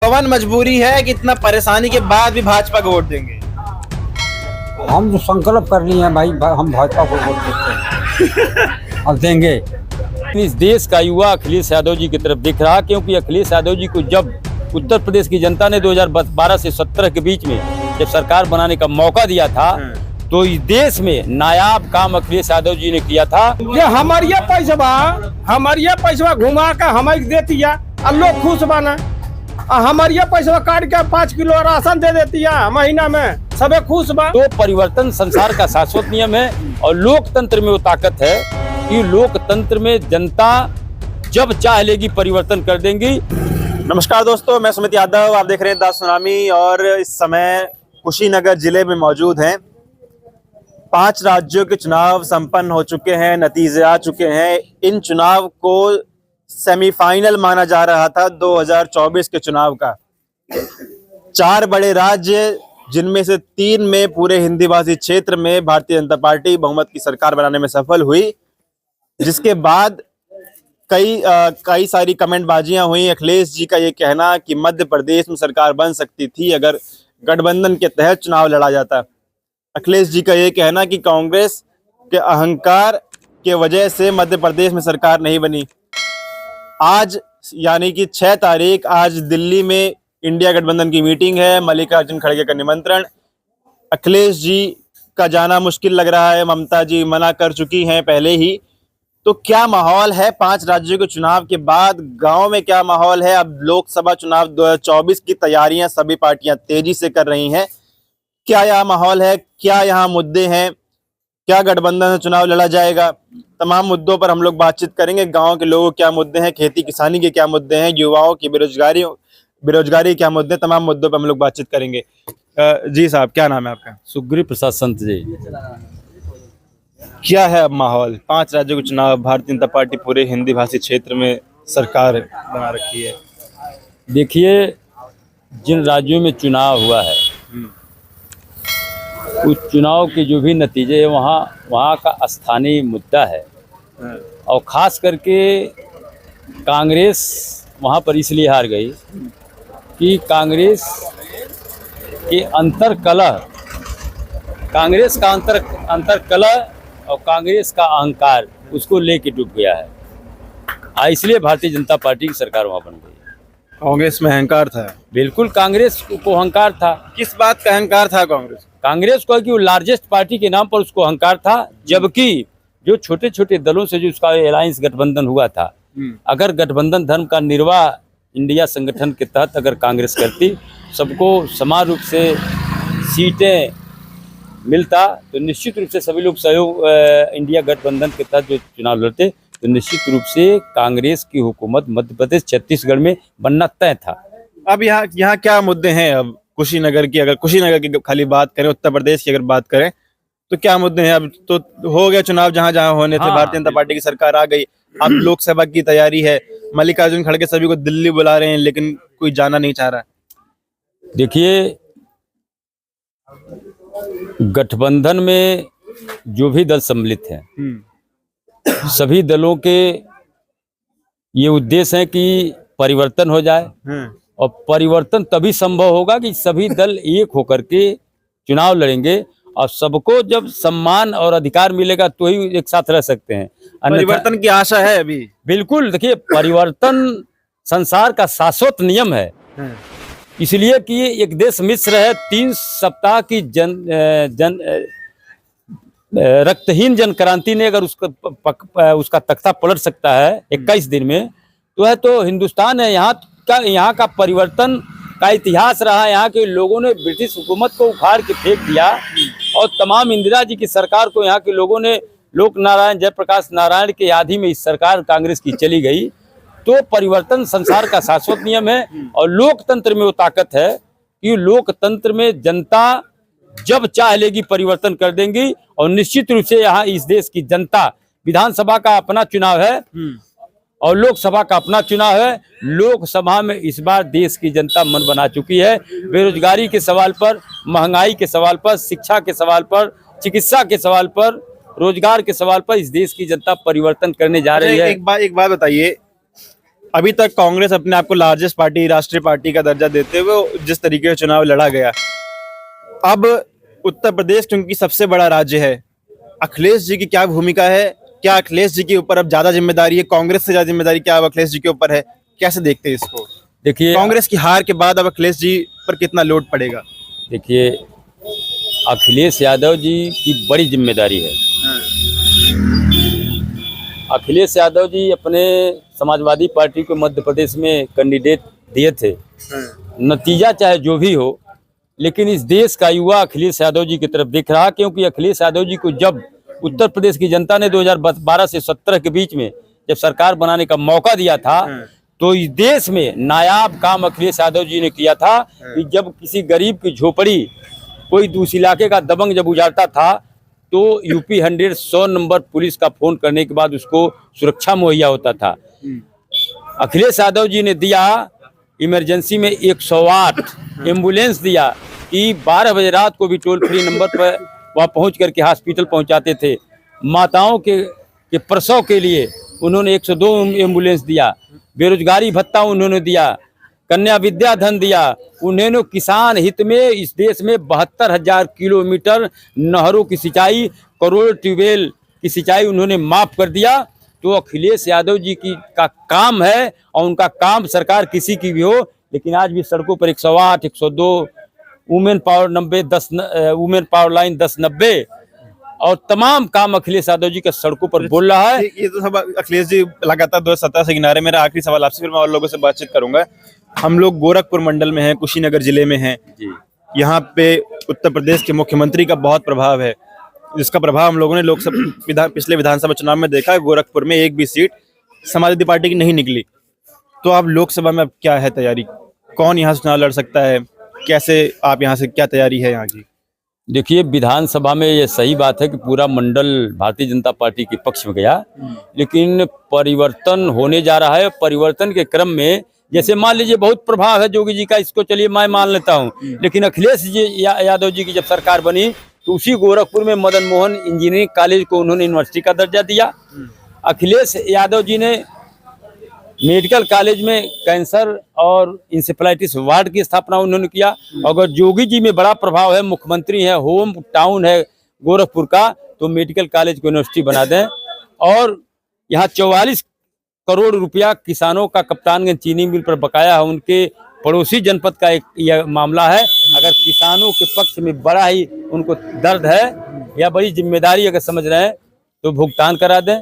पवन मजबूरी है कि इतना परेशानी के बाद भी भाजपा को वोट देंगे? हम जो संकल्प कर लिए हैं भाई, हम भाजपा को वोट देते हैं और देंगे। इस देश का युवा अखिलेश यादव जी की तरफ दिख रहा, क्योंकि अखिलेश यादव जी को जब उत्तर प्रदेश की जनता ने 2012 से 17 के बीच में जब सरकार बनाने का मौका दिया था, तो इस देश में नायाब काम अखिलेश यादव जी ने किया था। ये हमारिया पैसा घुमा के हमें देती है और लोग खुश बना। हमारिया पैसा काट के 5 किलो राशन दे देती है महीना में, सबे खुश बा। तो परिवर्तन संसार का शाश्वत नियम है और लोकतंत्र में वो ताकत है कि लोकतंत्र में जनता जब चाह लेगी परिवर्तन कर देंगी। नमस्कार दोस्तों, मैं सुमित यादव, आप देख रहे हैं द सुनामी और इस समय कुशीनगर जिले में मौजूद हैं। 5 राज्यों के चुनाव संपन्न हो चुके हैं, नतीजे आ चुके हैं। इन चुनाव को सेमीफाइनल माना जा रहा था 2024 के चुनाव का। 4 बड़े राज्य, जिनमें से 3 में पूरे हिंदी भाषी क्षेत्र में भारतीय जनता पार्टी बहुमत की सरकार बनाने में सफल हुई, जिसके बाद कई सारी कमेंटबाजियां हुई। अखिलेश जी का ये कहना कि मध्य प्रदेश में सरकार बन सकती थी अगर गठबंधन के तहत चुनाव लड़ा जाता। अखिलेश जी का ये कहना कि कांग्रेस के अहंकार के वजह से मध्य प्रदेश में सरकार नहीं बनी। आज यानी कि 6 तारीख, आज दिल्ली में इंडिया गठबंधन की मीटिंग है। मल्लिकार्जुन खड़गे का निमंत्रण, अखिलेश जी का जाना मुश्किल लग रहा है। ममता जी मना कर चुकी हैं पहले ही। तो क्या माहौल है 5 राज्यों के चुनाव के बाद? गांव में क्या माहौल है? अब लोकसभा चुनाव 2024 की तैयारियां सभी पार्टियां तेजी से कर रही हैं। क्या यह माहौल है? क्या यहाँ मुद्दे हैं? क्या गठबंधन से चुनाव लड़ा जाएगा? तमाम मुद्दों पर हम लोग बातचीत करेंगे। गांव के लोगों के क्या मुद्दे हैं, खेती किसानी के क्या मुद्दे हैं, युवाओं की बेरोजगारी क्या मुद्दे, तमाम मुद्दों पर हम लोग बातचीत करेंगे। जी साहब, क्या नाम है आपका? सुग्रीव प्रसाद संत जी। क्या है अब माहौल? 5 राज्यों के चुनाव, भारतीय जनता पार्टी पूरे हिंदी भाषी क्षेत्र में सरकार बना रखी है। देखिए, जिन राज्यों में चुनाव हुआ है उस चुनाव के जो भी नतीजे हैं वहाँ का स्थानीय मुद्दा है। और ख़ास करके कांग्रेस वहाँ पर इसलिए हार गई कि कांग्रेस के कांग्रेस का अंतर कलह और कांग्रेस का अहंकार उसको लेके डूब गया है। इसलिए भारतीय जनता पार्टी की सरकार वहाँ बन गई। कांग्रेस में अहंकार था? बिल्कुल, कांग्रेस को अहंकार था। किस बात का अहंकार था कांग्रेस को? कि वो लार्जेस्ट पार्टी के नाम पर उसको अहंकार था, जबकि जो छोटे छोटे दलों से जो उसका अलायंस गठबंधन हुआ था, अगर गठबंधन धर्म का निर्वाह इंडिया संगठन के तहत अगर कांग्रेस करती, सबको समान रूप से सीटें मिलता, तो निश्चित रूप से सभी लोग सहयोग इंडिया गठबंधन के तहत जो चुनाव लड़ते, तो निश्चित रूप से कांग्रेस की हुकूमत मध्य प्रदेश छत्तीसगढ़ में बनना तय था। अब यहाँ क्या मुद्दे हैं? अब कुशीनगर की खाली बात करें, उत्तर प्रदेश की अगर बात करें तो क्या मुद्दे हैं? अब तो हो गया चुनाव, जहाँ होने थे। भारतीय जनता पार्टी की सरकार आ गई। अब लोकसभा की तैयारी है। मल्लिकार्जुन खड़गे सभी को दिल्ली बुला रहे हैं, लेकिन कोई जाना नहीं चाह रहा। देखिए, गठबंधन में जो भी दल सम्मिलित हैं, सभी दलों के ये उद्देश्य है कि परिवर्तन हो जाए। और परिवर्तन तभी संभव होगा कि सभी दल एक होकर के चुनाव लड़ेंगे और सबको जब सम्मान और अधिकार मिलेगा तो ही एक साथ रह सकते हैं। परिवर्तन की आशा है अभी? बिल्कुल। देखिए, परिवर्तन संसार का शाश्वत नियम है, इसलिए कि एक देश मिस्र है, 3 सप्ताह की रक्तहीन जन क्रांति ने अगर उसका तख्ता पलट सकता है 21 दिन में, तो है तो हिंदुस्तान है। यहाँ का परिवर्तन का इतिहास रहा। यहाँ के लोगों ने ब्रिटिश हुकूमत को उखाड़ के फेंक दिया और तमाम इंदिरा जी की सरकार को यहाँ के लोगों ने, लोक नारायण जयप्रकाश नारायण के आधि में इस सरकार कांग्रेस की चली गई। तो परिवर्तन संसार का शाश्वत नियम है और लोकतंत्र में वो ताकत है कि लोकतंत्र में जनता जब चाह लेगी परिवर्तन कर देंगी। और निश्चित रूप से यहाँ इस देश की जनता, विधानसभा का अपना चुनाव है और लोकसभा का अपना चुनाव है। लोकसभा में इस बार देश की जनता मन बना चुकी है। बेरोजगारी के सवाल पर, महंगाई के सवाल पर, शिक्षा के सवाल पर, चिकित्सा के सवाल पर, रोजगार के सवाल पर इस देश की जनता परिवर्तन करने जा रही है। एक बात बताइए, अभी तक कांग्रेस अपने आप को लार्जेस्ट पार्टी, राष्ट्रीय पार्टी का दर्जा देते हुए जिस तरीके से चुनाव लड़ा गया, अब उत्तर प्रदेश क्योंकि सबसे बड़ा राज्य है, अखिलेश जी की क्या भूमिका है? क्या अखिलेश जी के ऊपर अब ज्यादा जिम्मेदारी है, कांग्रेस से ज्यादा जिम्मेदारी क्या अब अखिलेश जी के ऊपर है? कैसे देखते हैं इसको? देखिए, कांग्रेस की हार के बाद अब अखिलेश जी पर कितना लोड पड़ेगा? देखिए, अखिलेश यादव जी की बड़ी जिम्मेदारी है। अखिलेश यादव जी अपने समाजवादी पार्टी को मध्य प्रदेश में कैंडिडेट दिए थे। नतीजा चाहे जो भी हो, लेकिन इस देश का युवा अखिलेश यादव जी की तरफ देख रहा, क्योंकि अखिलेश यादव जी को जब उत्तर प्रदेश की जनता ने 2012 से 17 के बीच में जब सरकार बनाने का मौका दिया था, तो इस देश में नायाब काम अखिलेश यादव जी ने किया था कि जब किसी गरीब की झोपड़ी कोई दूसरे इलाके का दबंग जब उजाड़ता था, तो यूपी 100 नंबर पुलिस का फोन करने के बाद उसको सुरक्षा मुहैया होता था। अखिलेश यादव जी ने दिया इमरजेंसी में 108 एम्बुलेंस दिया कि 12 बजे रात को भी टोल फ्री नंबर पर वह पहुंच करके हॉस्पिटल पहुंचाते थे। माताओं के प्रसव के लिए उन्होंने 102 एम्बुलेंस दिया। बेरोजगारी भत्ता उन्होंने दिया, कन्या विद्या धन दिया। उन्होंने किसान हित में इस देश में 72,000 किलोमीटर नहरों की सिंचाई, करोड़ ट्यूबवेल की सिंचाई उन्होंने माफ कर दिया। तो अखिलेश यादव जी की का काम है, और उनका काम सरकार किसी की भी हो, लेकिन आज भी सड़कों पर 108, 102 women power 90, women power line 1090 और तमाम काम अखिलेश यादव जी के सड़कों पर बोल रहा है। ये तो सब अखिलेश जी लगातार 2017 से किनारे। मेरा आखिरी सवाल आपसे, फिर मैं और लोगों से बातचीत करूंगा। हम लोग गोरखपुर मंडल में हैं, कुशीनगर जिले में हैं। यहाँ पे उत्तर प्रदेश के मुख्यमंत्री का बहुत प्रभाव है, जिसका प्रभाव हम लोगों ने पिछले विधानसभा चुनाव में देखा है। गोरखपुर में एक भी सीट समाजवादी पार्टी की नहीं निकली। तो अब लोकसभा में अब क्या है तैयारी? कौन यहाँ से चुनाव लड़ सकता है? कैसे आप यहाँ से, क्या तैयारी है यहाँ की? देखिए, विधानसभा में ये सही बात है कि पूरा मंडल भारतीय जनता पार्टी के पक्ष में गया, लेकिन परिवर्तन होने जा रहा है। परिवर्तन के क्रम में जैसे मान लीजिए बहुत प्रभाव है योगी जी का, इसको चलिए मैं मान लेता हूँ, लेकिन अखिलेश जी यादव जी की जब सरकार बनी तो उसी गोरखपुर में मदन मोहन इंजीनियरिंग कॉलेज को उन्होंने यूनिवर्सिटी का दर्जा दिया। अखिलेश यादव जी ने मेडिकल कॉलेज में कैंसर और इंसेफेलाइटिस वार्ड की स्थापना उन्होंने किया। अगर योगी जी में बड़ा प्रभाव है, मुख्यमंत्री है, होम टाउन है गोरखपुर का, तो मेडिकल कॉलेज को यूनिवर्सिटी बना दें। और यहाँ 44 करोड़ रुपया किसानों का कप्तानगंज चीनी मिल पर बकाया है, उनके पड़ोसी जनपद का एक यह मामला है। अगर किसानों के पक्ष में बड़ा ही उनको दर्द है या बड़ी जिम्मेदारी अगर समझ रहे हैं तो भुगतान करा दें।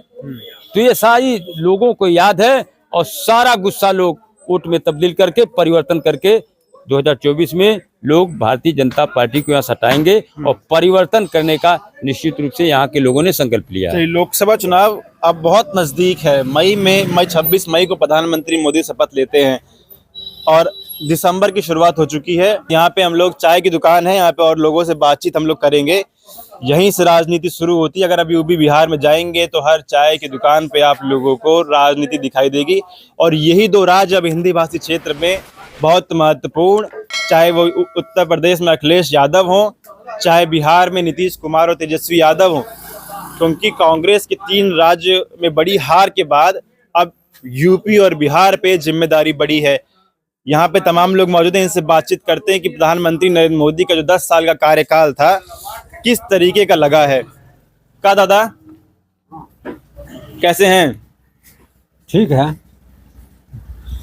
तो ये सारी लोगों को याद है, और सारा गुस्सा लोग वोट में तब्दील करके, परिवर्तन करके 2024 में लोग भारतीय जनता पार्टी को यहाँ सटाएंगे, और परिवर्तन करने का निश्चित रूप से यहाँ के लोगों ने संकल्प लिया है। लोकसभा चुनाव अब बहुत नजदीक है। मई 26 मई को प्रधानमंत्री मोदी शपथ लेते हैं और दिसंबर की शुरुआत हो चुकी है। यहाँ पे हम लोग, चाय की दुकान है यहाँ पे, और लोगों से बातचीत हम लोग करेंगे। यहीं से राजनीति शुरू होती है। अगर अब यूपी बिहार में जाएंगे तो हर चाय की दुकान पे आप लोगों को राजनीति दिखाई देगी, और यही दो राज्य अब हिंदी भाषी क्षेत्र में बहुत महत्वपूर्ण, चाहे वो उत्तर प्रदेश में अखिलेश यादव हो, चाहे बिहार में नीतीश कुमार और तेजस्वी यादव हो, क्योंकि कांग्रेस के 3 राज्य में बड़ी हार के बाद अब यूपी और बिहार पे जिम्मेदारी बड़ी है। यहाँ पे तमाम लोग मौजूद हैं, इनसे बातचीत करते हैं कि प्रधानमंत्री नरेंद्र मोदी का जो 10 साल का कार्यकाल था किस तरीके का लगा है। का दादा, कैसे हैं? ठीक है।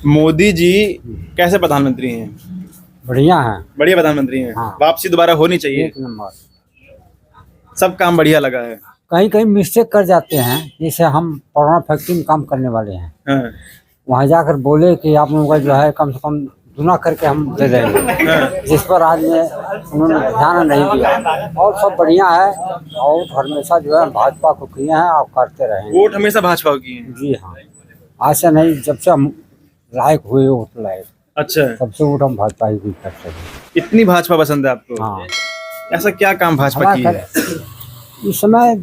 मोदी जी कैसे प्रधानमंत्री हैं? बढ़िया है। बढ़िया प्रधानमंत्री हैं। हाँ। वापसी दोबारा होनी चाहिए। 1 नंबर। सब काम बढ़िया लगा है। कहीं कहीं मिस्टेक कर जाते हैं, जैसे हम परोना फैक्ट्री में काम करने वाले हैं, हाँ। वहाँ जाकर बोले कि आप लोगों का जो है कम से कम दुना करके हम दे देंगे, जिस पर आज में उन्होंने ध्यान नहीं दिया। और सब बढ़िया है, और हमेशा जो है भाजपा को किए हैं और करते रहेंगे। वोट हमेशा भाजपा की है। जी हाँ, आज से नहीं, जब से हम लायक हुए वोट लायक, अच्छा, तब से वोट हम भाजपा ही करते हैं। इतनी भाजपा पसंद है आपको? हाँ। ऐसा क्या काम भाजपा की है? इस समय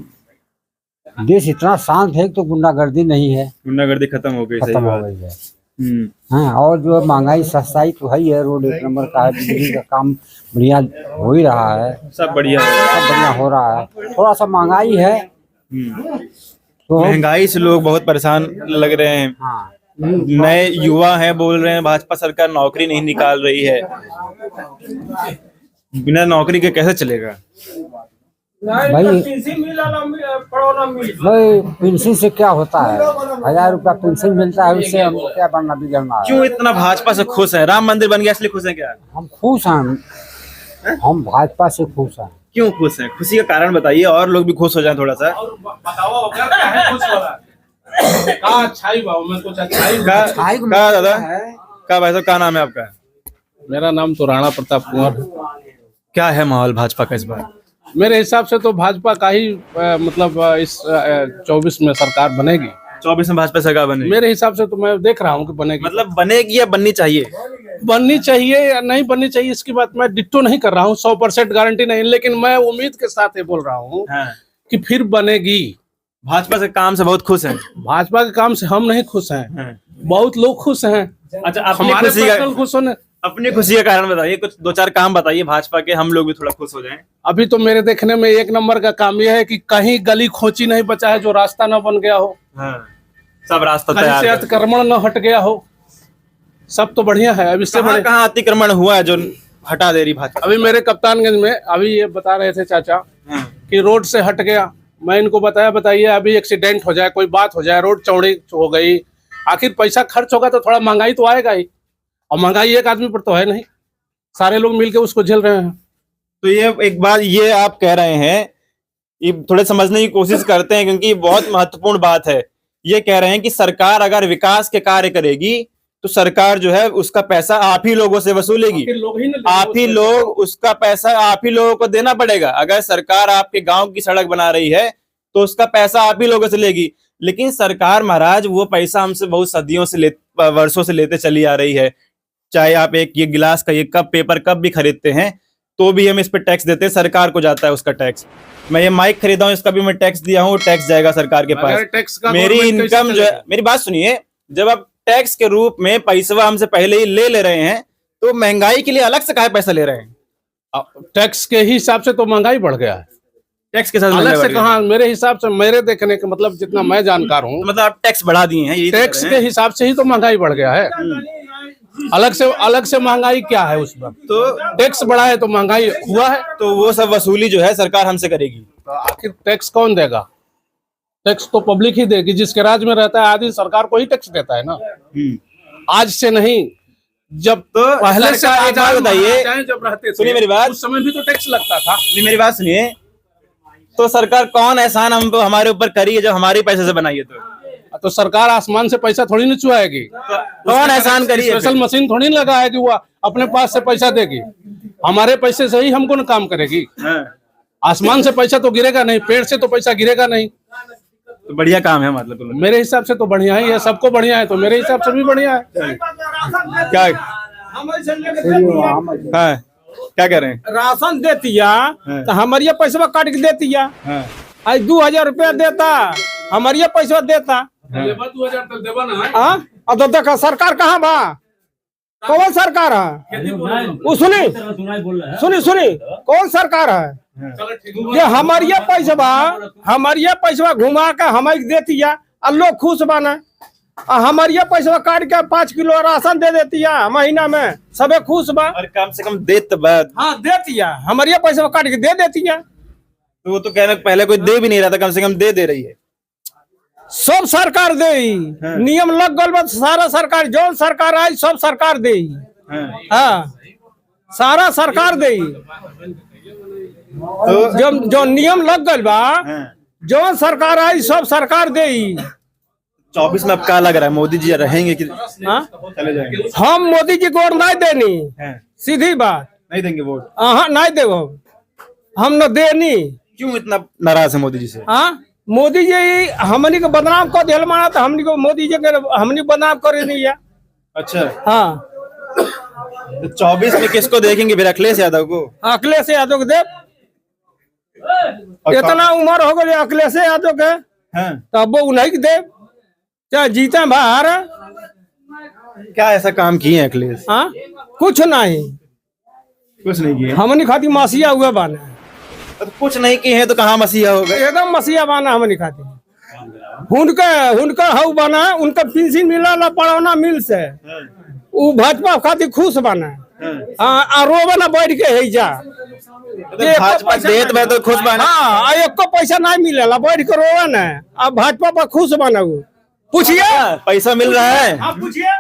देश इतना शांत है तो गुंडागर्दी नहीं है, गुंडागर्दी खत्म हो गई। सही खत्म हो बात। गई है। हाँ, और जो महंगाई सस्ताई तो है ही है, रोड 1 नंबर का है, बिजली का काम बढ़िया हो ही रहा है, सब बढ़िया है। सब बढ़िया हो रहा है। थोड़ा सा महंगाई है तो महंगाई से लोग बहुत परेशान लग रहे हैं। हाँ, नए युवा हैं, बोल रहे हैं भाजपा सरकार नौकरी नहीं निकाल रही है। बिना नौकरी के कैसे चलेगा? भाई पेंशन से क्या होता है? 1000 रुपया पेंशन मिलता है, उससे हम क्या बनना बिगड़ना है? क्यों इतना भाजपा से खुश है? राम मंदिर बन गया इसलिए खुश है क्या? हम खुश हैं, हम भाजपा से खुश हैं। क्यों खुश है? खुशी का कारण बताइए, और लोग भी खुश हो जाएं थोड़ा सा। का दादा, का भाई साहब, का नाम है आपका? मेरा नाम तो राणा प्रताप कुंवर है। क्या है माहौल भाजपा का इस बार? मेरे हिसाब से तो भाजपा का ही मतलब इस 24 में सरकार बनेगी। 24 में भाजपा सरकार बनेगी? मेरे हिसाब से तो मैं देख रहा हूँ कि बनेगी। मतलब बनेगी या बननी चाहिए? बननी चाहिए या नहीं बननी चाहिए इसकी बात मैं डिट्टो नहीं कर रहा हूँ, 100% गारंटी नहीं, लेकिन मैं उम्मीद के साथ ये बोल रहा हूँ हाँ। कि फिर बनेगी। भाजपा से काम से बहुत खुश हैं? भाजपा के काम से हम नहीं खुश हैं, हाँ। बहुत लोग खुश हैं। अच्छा, अपनी हमारे खुशी का, पर्सनल खुश होने, अपनी खुशी का कारण बताइए, कुछ 2-4 काम बताइए भाजपा के, हम लोग भी थोड़ा खुश हो जाएं। अभी तो मेरे देखने में एक नंबर का काम यह है कि कहीं गली खोची नहीं बचा है जो रास्ता न बन गया हो, हाँ। सब रास्ता कहीं तैयार से है। अतिक्रमण न हट गया हो, सब तो बढ़िया है। अब इससे बड़े कहाँ अतिक्रमण हुआ है जो हटा दे रही भाजपा? अभी मेरे कप्तानगंज में अभी ये बता रहे थे चाचा हाँ। कि रोड से हट गया। मैं इनको बताइए अभी एक्सीडेंट हो जाए, कोई बात हो जाए, रोड चौड़ी हो गई, आखिर पैसा खर्च होगा तो थोड़ा महंगाई तो आएगा ही, और महंगाई एक आदमी पर तो है नहीं, सारे लोग मिलके उसको झेल रहे हैं। तो ये एक बात ये आप कह रहे हैं, ये थोड़े समझने की कोशिश करते हैं क्योंकि बहुत महत्वपूर्ण बात है। ये कह रहे हैं कि सरकार अगर विकास के कार्य करेगी तो सरकार जो है उसका पैसा आप ही लोगों से वसूलेगी, लोग ही न आप ही लोग उसका पैसा आप ही लोगों को देना पड़ेगा। अगर सरकार आपके गांव की सड़क बना रही है तो उसका पैसा आप ही लोगों से लेगी, लेकिन सरकार महाराज वो पैसा हमसे बहुत सदियों से वर्षों से लेते चली आ रही है। चाहे आप एक ये गिलास का ये कप, पेपर कप भी खरीदते हैं तो भी हम इस पे टैक्स देते हैं, सरकार को जाता है उसका टैक्स। मैं ये माइक खरीदा हूँ, इसका भी मैं टैक्स दिया हूँ, टैक्स जाएगा सरकार के पास। टैक्स का मेरी गवर्नमेंट कैसे इनकम जो है, मेरी बात सुनिए, जब आप टैक्स के रूप में पैसा हमसे पहले ही ले रहे हैं तो महंगाई के लिए अलग से काहे पैसा ले रहे हैं? टैक्स के हिसाब से तो महंगाई बढ़ गया है, टैक्स के साथ अलग महंगाई से बढ़ गई। कहाँ? मेरे हिसाब से, मेरे देखने के मतलब जितना मैं जानकार हूँ, मतलब आप टैक्स बढ़ा दिए हैं, यही तो टैक्स कह के रहे हैं। हिसाब से ही तो महंगाई बढ़ गया है। अलग से महंगाई क्या है उसमें? तो टैक्स बढ़ा है तो महंगाई हुआ है। तो वो सब वसूली जो है सरकार हमसे करेगी। तो आखिर टैक्स कौन देगा? टैक्स तो पब्लिक ही देगी, जिसके राज्य में रहता है आदमी सरकार को ही टैक्स देता है ना। आज से नहीं, जब तो पहले से सरकार एक बात बताइए, जब रहते थे, सुनिए मेरी बात, उस समय भी तो टैक्स लगता था। मेरी बात सुनिए, तो सरकार कौन एहसान हम हमारे ऊपर करी है जब हमारे पैसे से बनाई है? तो सरकार आसमान से पैसा थोड़ी ना चुराएगी, कौन एहसान करी है? स्पेशल मशीन थोड़ी ना लगाएगी वो अपने पास से पैसा देगी, हमारे पैसे से ही हमको ना काम करेगी। आसमान से पैसा तो गिरेगा नहीं, पेड़ से तो पैसा गिरेगा नहीं। तो बढ़िया काम है मतलब। मेरे हिसाब से तो बढ़िया ही है, सबको बढ़िया है, तो मेरे हिसाब से भी बढ़िया है। क्या हाँ, क्या कह रहे हैं? राशन देतिया तो हमारे पैसा काट के देतिया, आज 2000 रुपया देता, हमारे पैसा देता। अब तो देखा सरकार कहाँ बा, कौन सरकार है वो? सुनी कौन सरकार है? ये हमारे पैसा घुमा के हमें देतिया और लोग खुश बना, हमारे पैसा काट के 5 किलो राशन दे देतिया महीना में, सबे खुश बा। और कम से कम देत बाद हाँ देतिया, हमारे पैसा काट के दे देतिया। तो वो तो कहना पहले कोई दे भी नहीं रहा था, कम से कम दे रही है। सब सरकार दे, नियम लग गल बा, सारा सरकार जो सरकार आई सब सरकार दे। हाँ सारा सरकार दे, तो जो नियम लग गल बा, जो सरकार आई सब सरकार दे। 24 में अब क्या लग रहा है, मोदी जी रहेंगे कि चले जाएंगे? हम मोदी जी को नहीं देनी, सीधी बात, नहीं देंगे वोट। हाँ नहीं देवो, हम न देनी। क्यों इतना नाराज है मोदी जी से? हाँ मोदी जी हमनी को बदनाम कर दिया माना, तो हमनी को मोदी जी के हमनी बदनाम करे नहीं है। अच्छा हाँ तो 24 में किसको देखेंगे फिर? अखिलेश यादव को? अखिलेश यादव को दे, इतना उम्र हो गई अखिलेश यादव के, तब वो उन्हीं के दे, चाहे जीते बाहर। क्या ऐसा काम किए हैं अखिलेश? हाँ कुछ नहीं किए। हमनी खाती मसीहा हुए बाने, तो कुछ नहीं किए हैं तो कहाँ मसीहा हो गए? एकदम मसीहा बाना हमनी खाती। हुनका हऊ बना उनका पेंशन मिला पड़ौना मिल से उ भाजपा खातिर खुश बना आ रोवे ना बैठ के है जा भाजपा देत बा तो खुश बना। हाँ एको पैसा नहीं मिलेला बैठ के रोवे ना अब भाजपा पर खुश बना उ पूछिए पैसा मिल रहा है, पूछिए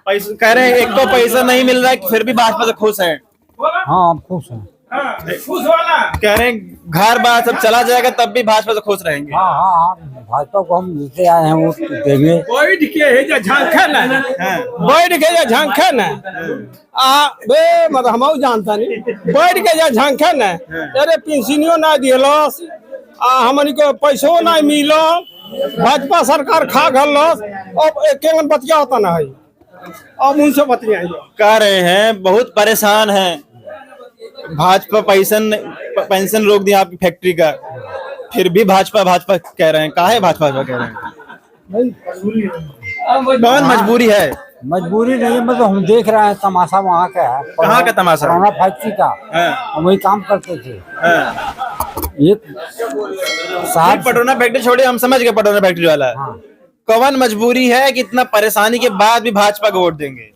पैसा कह रहे हैं एक को पैसा नहीं मिल रहा है फिर भी भाजपा से खुश है। हाँ हम खुश हैं। खुश वाला कह रहे हैं घर बार सब चला जाएगा तब भी भाजपा से खुश रहेंगे। हाँ हाँ हाँ भाजपा को हम लेते आए हैं वो देंगे। बैठ के है जा झांखे ना बैठ के जा झांखे ना आ बे मतलब हम जानता नहीं बैठ के जा झांखे ना अरे पेंशनियो ना दिलस आ हमनी को पैसो नहीं मिलो भाजपा सरकार खा गलस अब केवन बतिया होता ना है अब उनसे बतिया कह रहे हैं बहुत परेशान हैं, भाजपा पेंशन रोक दिया आपकी फैक्ट्री का, फिर भी भाजपा कह रहे हैं। काहे भाजपा कह रहे हैं? कौन मजबूरी है? मजबूरी नहीं है, मतलब हम देख रहे हैं तमाशा वहाँ का है। कहाँ का तमाशा? पुराना फैक्ट्री का। हाँ। हम वही काम करते थे। हाँ। ये साहब पटोना फैक्ट्री छोड़िए, हम समझ गए पटोना फैक्ट्री वाला। हाँ। कौन मजबूरी है कि इतना परेशानी के बाद भी भाजपा को वोट देंगे?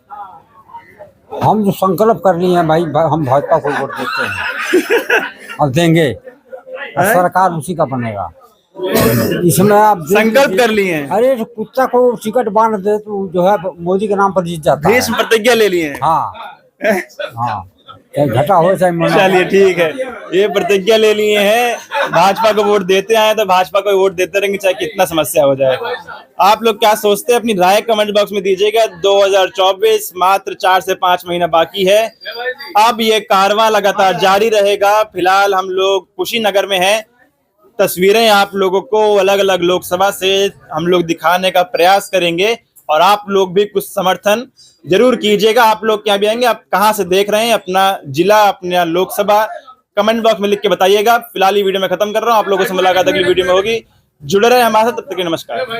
हम जो संकल्प कर लिए हैं भाई हम भाजपा को वोट देते हैं और देंगे और सरकार उसी का बनेगा। इसमें आप संकल्प कर लिए हैं? अरे तो कुत्ता को टिकट बांध दे तो जो है मोदी के नाम पर जीत जाता है। भीष्म प्रतिज्ञा ले लिए हैं। हाँ हाँ चाहे घटा हो चाहे मुनाफा। चलिए ठीक है, ये प्रतिज्ञा ले लिए हैं, भाजपा को वोट देते आए तो भाजपा को वोट देते रहेंगे चाहे कितना समस्या हो जाए। आप लोग क्या सोचते हैं अपनी राय कमेंट बॉक्स में दीजिएगा। 2024 मात्र 4 से 5 महीना बाकी है, अब ये कारवां लगातार जारी रहेगा। फिलहाल हम लोग कुशीनगर में हैं, तस्वीरें आप लोगों को अलग अलग लोकसभा से हम लोग दिखाने का प्रयास करेंगे और आप लोग भी कुछ समर्थन जरूर कीजिएगा। आप लोग क्या भी आएंगे, आप कहाँ से देख रहे हैं, अपना जिला अपना लोकसभा कमेंट बॉक्स में लिख के बताइएगा। फिलहाल ये वीडियो मैं खत्म कर रहा हूँ, आप लोगों से मुलाकात अगली वीडियो में होगी। जुड़े रहे हमारे साथ, तब तक के नमस्कार।